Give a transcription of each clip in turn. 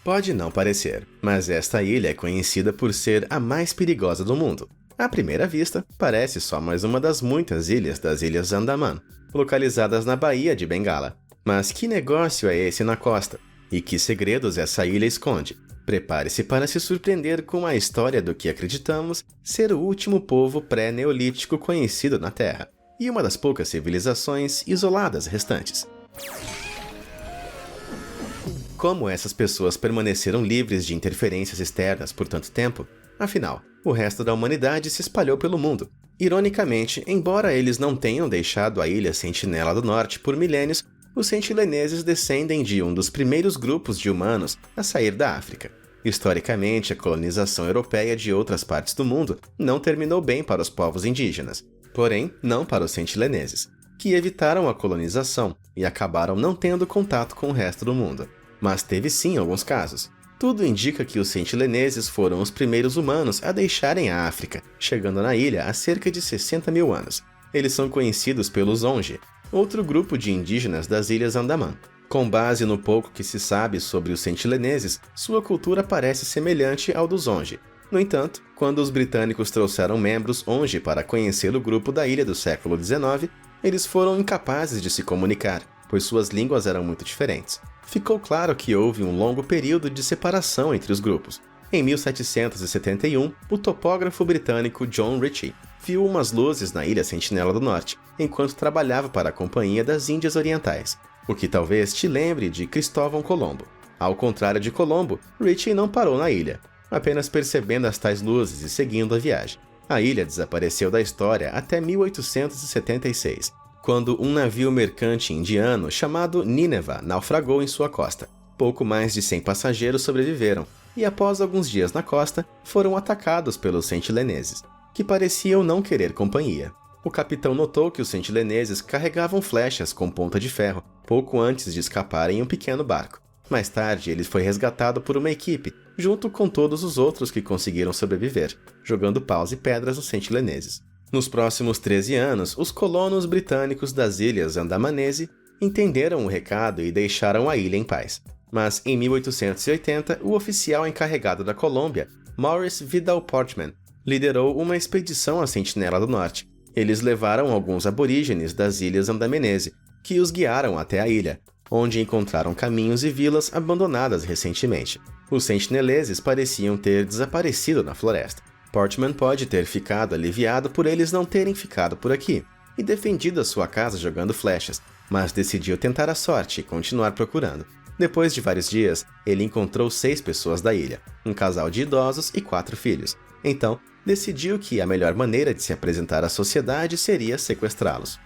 Pode não parecer, mas esta ilha é conhecida por ser a mais perigosa do mundo. À primeira vista, parece só mais uma das muitas ilhas das Ilhas Andaman, localizadas na Baía de Bengala. Mas que negócio é esse na costa? E que segredos essa ilha esconde? Prepare-se para se surpreender com a história do que acreditamos ser o último povo pré-neolítico conhecido na Terra, e uma das poucas civilizações isoladas restantes. Como essas pessoas permaneceram livres de interferências externas por tanto tempo? Afinal, o resto da humanidade se espalhou pelo mundo. Ironicamente, embora eles não tenham deixado a Ilha Sentinela do Norte por milênios, os sentileneses descendem de um dos primeiros grupos de humanos a sair da África. Historicamente, a colonização europeia de outras partes do mundo não terminou bem para os povos indígenas, porém não para os sentileneses, que evitaram a colonização e acabaram não tendo contato com o resto do mundo. Mas teve sim alguns casos. Tudo indica que os sentileneses foram os primeiros humanos a deixarem a África, chegando na ilha há cerca de 60 mil anos. Eles são conhecidos pelos Onge, outro grupo de indígenas das Ilhas Andaman. Com base no pouco que se sabe sobre os sentileneses, sua cultura parece semelhante ao dos Onge. No entanto, quando os britânicos trouxeram membros Onge para conhecer o grupo da ilha do século XIX, eles foram incapazes de se comunicar, pois suas línguas eram muito diferentes. Ficou claro que houve um longo período de separação entre os grupos. Em 1771, o topógrafo britânico John Ritchie viu umas luzes na Ilha Sentinela do Norte, enquanto trabalhava para a Companhia das Índias Orientais, o que talvez te lembre de Cristóvão Colombo. Ao contrário de Colombo, Ritchie não parou na ilha, apenas percebendo as tais luzes e seguindo a viagem. A ilha desapareceu da história até 1876, quando um navio mercante indiano chamado Nineveh naufragou em sua costa. Pouco mais de 100 passageiros sobreviveram, e após alguns dias na costa, foram atacados pelos sentileneses, que pareciam não querer companhia. O capitão notou que os sentileneses carregavam flechas com ponta de ferro, pouco antes de escaparem em um pequeno barco. Mais tarde, ele foi resgatado por uma equipe, junto com todos os outros que conseguiram sobreviver, jogando paus e pedras nos sentileneses. Nos próximos 13 anos, os colonos britânicos das Ilhas Andamanese entenderam o recado e deixaram a ilha em paz. Mas em 1880, o oficial encarregado da Colômbia, Maurice Vidal Portman, liderou uma expedição à Sentinela do Norte. Eles levaram alguns aborígenes das Ilhas Andamanese, que os guiaram até a ilha, onde encontraram caminhos e vilas abandonadas recentemente. Os sentineleses pareciam ter desaparecido na floresta. Portman pode ter ficado aliviado por eles não terem ficado por aqui, e defendido a sua casa jogando flechas, mas decidiu tentar a sorte e continuar procurando. Depois de vários dias, ele encontrou 6 pessoas da ilha, um casal de idosos e 4 filhos. Então, decidiu que a melhor maneira de se apresentar à sociedade seria sequestrá-los.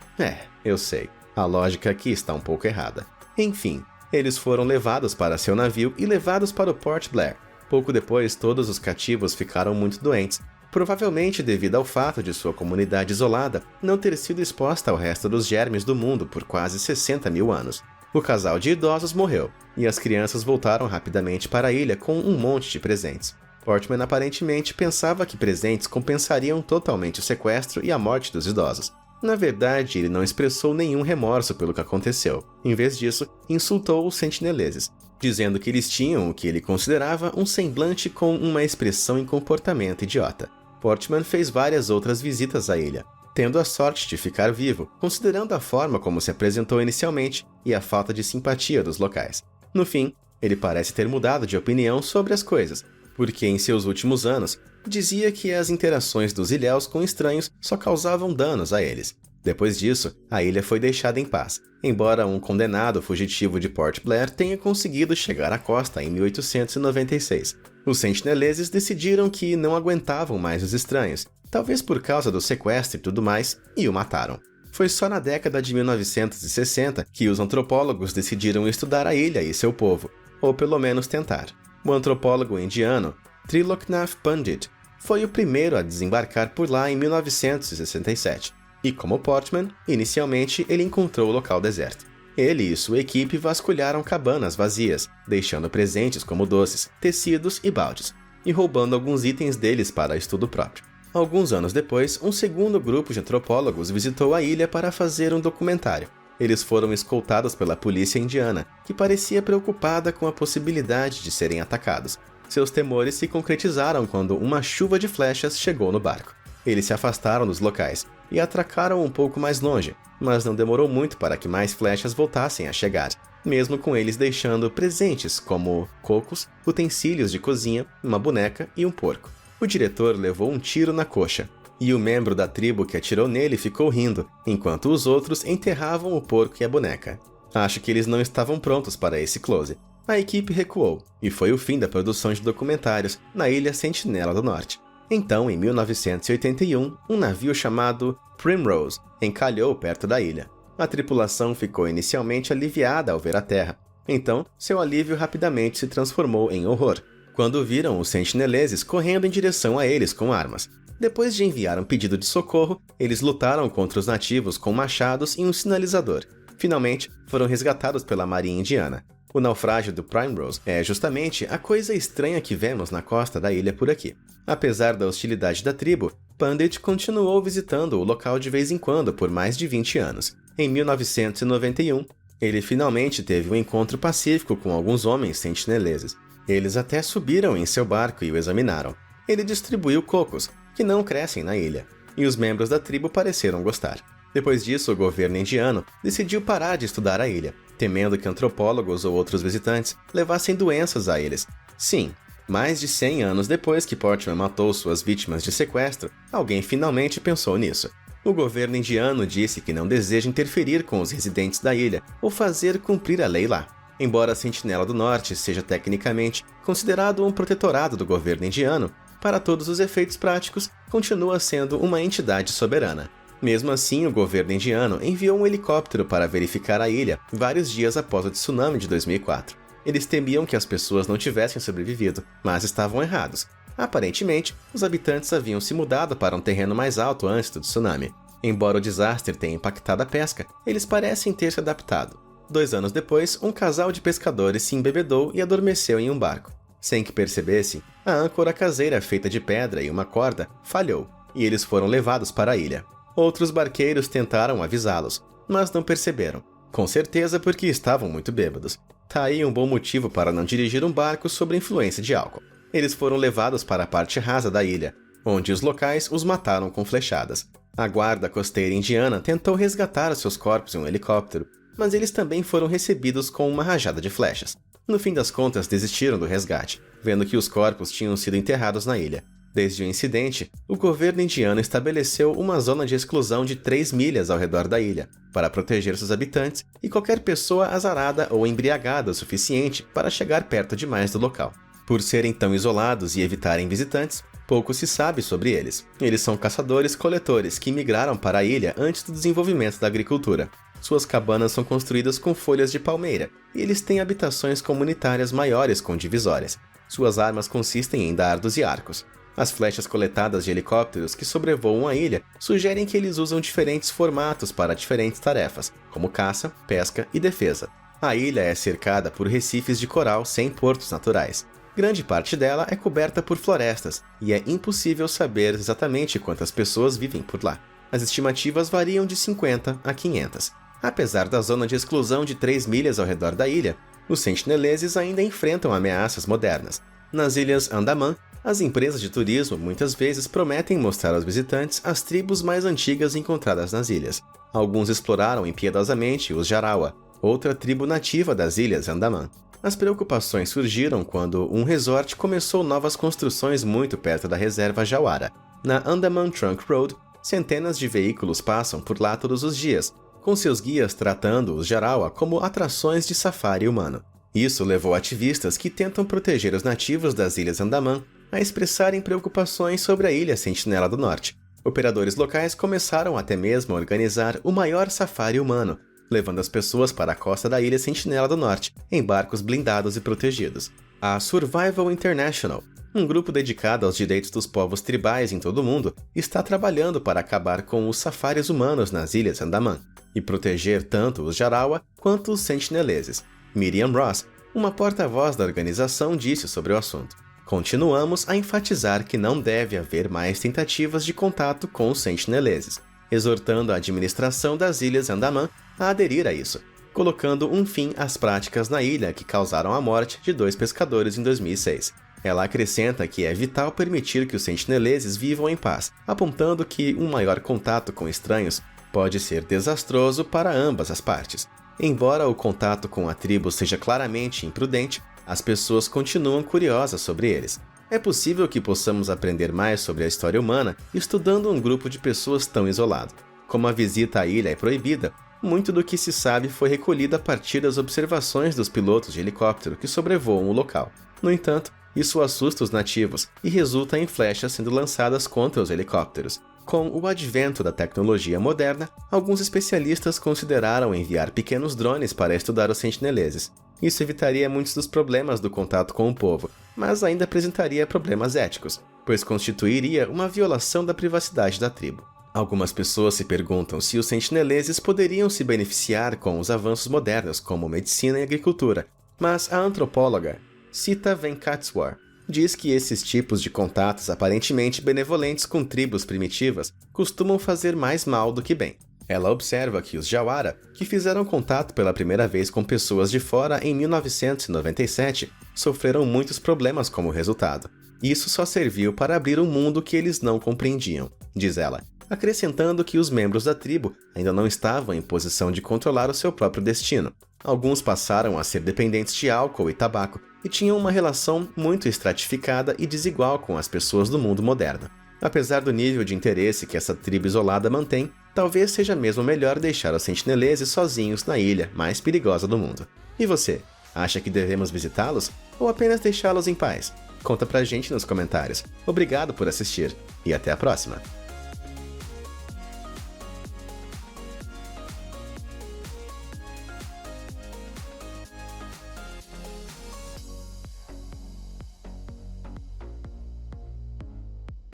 Eu sei, a lógica aqui está um pouco errada. Enfim, eles foram levados para seu navio e levados para o Port Blair. Pouco depois, todos os cativos ficaram muito doentes, provavelmente devido ao fato de sua comunidade isolada não ter sido exposta ao resto dos germes do mundo por quase 60 mil anos. O casal de idosos morreu, e as crianças voltaram rapidamente para a ilha com um monte de presentes. Portman aparentemente pensava que presentes compensariam totalmente o sequestro e a morte dos idosos. Na verdade, ele não expressou nenhum remorso pelo que aconteceu. Em vez disso, insultou os sentineleses, dizendo que eles tinham o que ele considerava um semblante com uma expressão e comportamento idiota. Portman fez várias outras visitas à ilha, tendo a sorte de ficar vivo, considerando a forma como se apresentou inicialmente e a falta de simpatia dos locais. No fim, ele parece ter mudado de opinião sobre as coisas, porque em seus últimos anos, dizia que as interações dos ilhéus com estranhos só causavam danos a eles. Depois disso, a ilha foi deixada em paz, embora um condenado fugitivo de Port Blair tenha conseguido chegar à costa em 1896. Os sentineleses decidiram que não aguentavam mais os estranhos, talvez por causa do sequestro e tudo mais, e o mataram. Foi só na década de 1960 que os antropólogos decidiram estudar a ilha e seu povo, ou pelo menos tentar. O antropólogo indiano Triloknath Pandit foi o primeiro a desembarcar por lá em 1967. E como Portman, inicialmente ele encontrou o local deserto. Ele e sua equipe vasculharam cabanas vazias, deixando presentes como doces, tecidos e baldes, e roubando alguns itens deles para estudo próprio. Alguns anos depois, um segundo grupo de antropólogos visitou a ilha para fazer um documentário. Eles foram escoltados pela polícia indiana, que parecia preocupada com a possibilidade de serem atacados. Seus temores se concretizaram quando uma chuva de flechas chegou no barco. Eles se afastaram dos locais e atracaram um pouco mais longe, mas não demorou muito para que mais flechas voltassem a chegar, mesmo com eles deixando presentes como cocos, utensílios de cozinha, uma boneca e um porco. O diretor levou um tiro na coxa, e o membro da tribo que atirou nele ficou rindo, enquanto os outros enterravam o porco e a boneca. Acho que eles não estavam prontos para esse close. A equipe recuou, e foi o fim da produção de documentários na ilha Sentinela do Norte. Então, em 1981, um navio chamado Primrose encalhou perto da ilha. A tripulação ficou inicialmente aliviada ao ver a terra. Então, seu alívio rapidamente se transformou em horror, quando viram os sentineleses correndo em direção a eles com armas. Depois de enviar um pedido de socorro, eles lutaram contra os nativos com machados e um sinalizador. Finalmente, foram resgatados pela marinha indiana. O naufrágio do Primrose é justamente a coisa estranha que vemos na costa da ilha por aqui. Apesar da hostilidade da tribo, Pandit continuou visitando o local de vez em quando por mais de 20 anos. Em 1991, ele finalmente teve um encontro pacífico com alguns homens sentineleses. Eles até subiram em seu barco e o examinaram. Ele distribuiu cocos, que não crescem na ilha, e os membros da tribo pareceram gostar. Depois disso, o governo indiano decidiu parar de estudar a ilha, temendo que antropólogos ou outros visitantes levassem doenças a eles. Sim, mais de 100 anos depois que Portman matou suas vítimas de sequestro, alguém finalmente pensou nisso. O governo indiano disse que não deseja interferir com os residentes da ilha ou fazer cumprir a lei lá. Embora a Sentinela do Norte seja tecnicamente considerado um protetorado do governo indiano, para todos os efeitos práticos, continua sendo uma entidade soberana. Mesmo assim, o governo indiano enviou um helicóptero para verificar a ilha vários dias após o tsunami de 2004. Eles temiam que as pessoas não tivessem sobrevivido, mas estavam errados. Aparentemente, os habitantes haviam se mudado para um terreno mais alto antes do tsunami. Embora o desastre tenha impactado a pesca, eles parecem ter se adaptado. 2 anos depois, um casal de pescadores se embebedou e adormeceu em um barco. Sem que percebessem, a âncora caseira feita de pedra e uma corda falhou, e eles foram levados para a ilha. Outros barqueiros tentaram avisá-los, mas não perceberam. Com certeza porque estavam muito bêbados. Tá aí um bom motivo para não dirigir um barco sob influência de álcool. Eles foram levados para a parte rasa da ilha, onde os locais os mataram com flechadas. A guarda costeira indiana tentou resgatar seus corpos em um helicóptero, mas eles também foram recebidos com uma rajada de flechas. No fim das contas, desistiram do resgate, vendo que os corpos tinham sido enterrados na ilha. Desde o incidente, o governo indiano estabeleceu uma zona de exclusão de 3 milhas ao redor da ilha, para proteger seus habitantes e qualquer pessoa azarada ou embriagada o suficiente para chegar perto demais do local. Por serem tão isolados e evitarem visitantes, pouco se sabe sobre eles. Eles são caçadores-coletores que migraram para a ilha antes do desenvolvimento da agricultura. Suas cabanas são construídas com folhas de palmeira, e eles têm habitações comunitárias maiores com divisórias. Suas armas consistem em dardos e arcos. As flechas coletadas de helicópteros que sobrevoam a ilha sugerem que eles usam diferentes formatos para diferentes tarefas, como caça, pesca e defesa. A ilha é cercada por recifes de coral sem portos naturais. Grande parte dela é coberta por florestas, e é impossível saber exatamente quantas pessoas vivem por lá. As estimativas variam de 50 a 500. Apesar da zona de exclusão de 3 milhas ao redor da ilha, os sentineleses ainda enfrentam ameaças modernas. Nas ilhas Andaman, as empresas de turismo muitas vezes prometem mostrar aos visitantes as tribos mais antigas encontradas nas ilhas. Alguns exploraram impiedosamente os Jarawa, outra tribo nativa das ilhas Andaman. As preocupações surgiram quando um resort começou novas construções muito perto da reserva Jawara. Na Andaman Trunk Road, centenas de veículos passam por lá todos os dias, com seus guias tratando os Jarawa como atrações de safari humano. Isso levou ativistas que tentam proteger os nativos das ilhas Andaman a expressarem preocupações sobre a ilha Sentinela do Norte. Operadores locais começaram até mesmo a organizar o maior safari humano, levando as pessoas para a costa da ilha Sentinela do Norte, em barcos blindados e protegidos. A Survival International, um grupo dedicado aos direitos dos povos tribais em todo o mundo, está trabalhando para acabar com os safaris humanos nas ilhas Andaman e proteger tanto os Jarawa quanto os sentineleses. Miriam Ross, uma porta-voz da organização, disse sobre o assunto: "Continuamos a enfatizar que não deve haver mais tentativas de contato com os sentineleses, exortando a administração das ilhas Andaman a aderir a isso, colocando um fim às práticas na ilha que causaram a morte de 2 pescadores em 2006. Ela acrescenta que é vital permitir que os sentineleses vivam em paz, apontando que um maior contato com estranhos pode ser desastroso para ambas as partes. Embora o contato com a tribo seja claramente imprudente, as pessoas continuam curiosas sobre eles. É possível que possamos aprender mais sobre a história humana estudando um grupo de pessoas tão isolado. Como a visita à ilha é proibida, muito do que se sabe foi recolhido a partir das observações dos pilotos de helicóptero que sobrevoam o local. No entanto, isso assusta os nativos e resulta em flechas sendo lançadas contra os helicópteros. Com o advento da tecnologia moderna, alguns especialistas consideraram enviar pequenos drones para estudar os sentineleses. Isso evitaria muitos dos problemas do contato com o povo, mas ainda apresentaria problemas éticos, pois constituiria uma violação da privacidade da tribo. Algumas pessoas se perguntam se os sentineleses poderiam se beneficiar com os avanços modernos como medicina e agricultura, mas a antropóloga Sita Venkateswar diz que esses tipos de contatos aparentemente benevolentes com tribos primitivas costumam fazer mais mal do que bem. Ela observa que os Jawara, que fizeram contato pela primeira vez com pessoas de fora em 1997, sofreram muitos problemas como resultado. Isso só serviu para abrir um mundo que eles não compreendiam, diz ela, acrescentando que os membros da tribo ainda não estavam em posição de controlar o seu próprio destino. Alguns passaram a ser dependentes de álcool e tabaco e tinham uma relação muito estratificada e desigual com as pessoas do mundo moderno. Apesar do nível de interesse que essa tribo isolada mantém, talvez seja mesmo melhor deixar os sentineleses sozinhos na ilha mais perigosa do mundo. E você? Acha que devemos visitá-los ou apenas deixá-los em paz? Conta pra gente nos comentários. Obrigado por assistir e até a próxima!